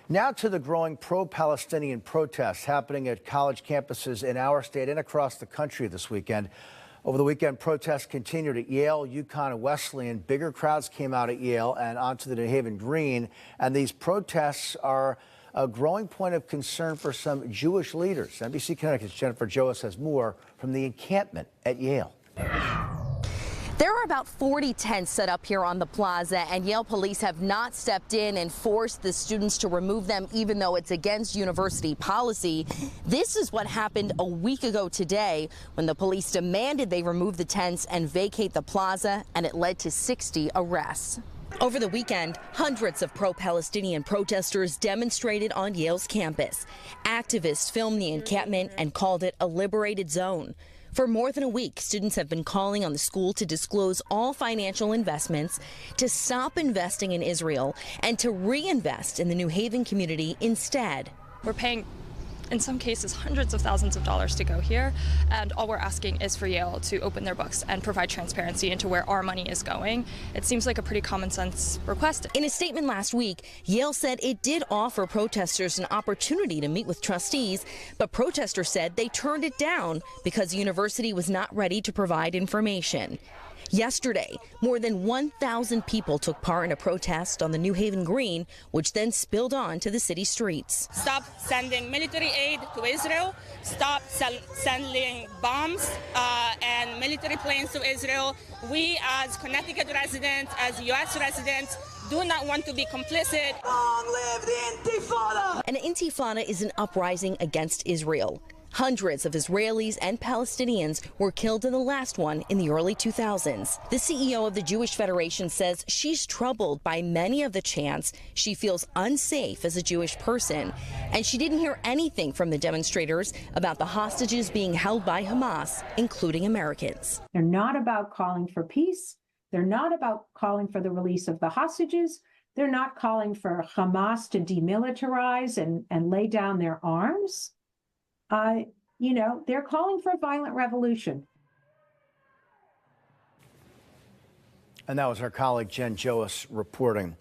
Now to the growing pro-Palestinian protests happening at college campuses in our state and across the country this weekend. Over the weekend, protests continued at Yale, UConn, and Wesleyan. Bigger crowds came out at Yale and onto the New Haven Green. And these protests are a growing point of concern for some Jewish leaders. NBC Connecticut's Jennifer Joas has more from the encampment at Yale. There are about 40 tents set up here on the plaza, and Yale police have not stepped in and forced the students to remove them, even though it's against university policy. This is what happened a week ago today when the police demanded they remove the tents and vacate the plaza, and it led to 60 arrests. Over the weekend, hundreds of pro-Palestinian protesters demonstrated on Yale's campus. Activists filmed the encampment and called it a liberated zone. For more than a week, students have been calling on the school to disclose all financial investments, to stop investing in Israel, and to reinvest in the New Haven community instead. We're paying, in some cases, hundreds of thousands of dollars to go here, and all we're asking is for Yale to open their books and provide transparency into where our money is going. It seems like a pretty common sense request. In a statement last week, Yale said it did offer protesters an opportunity to meet with trustees, but protesters said they turned it down because the university was not ready to provide information. Yesterday, more than 1,000 people took part in a protest on the New Haven Green, which then spilled on to the city streets. Stop sending military aid to Israel. Stop sending bombs and military planes to Israel. We, as Connecticut residents, as U.S. residents, do not want to be complicit. Long live the Intifada! An intifada is an uprising against Israel. Hundreds of Israelis and Palestinians were killed in the last one in the early 2000s. The CEO of the Jewish Federation says she's troubled by many of the chants. She feels unsafe as a Jewish person, and she didn't hear anything from the demonstrators about the hostages being held by Hamas, including Americans. They're not about calling for peace. They're not about calling for the release of the hostages. They're not calling for Hamas to demilitarize and lay down their arms. They're calling for a violent revolution. And that was our colleague Jen Joas reporting.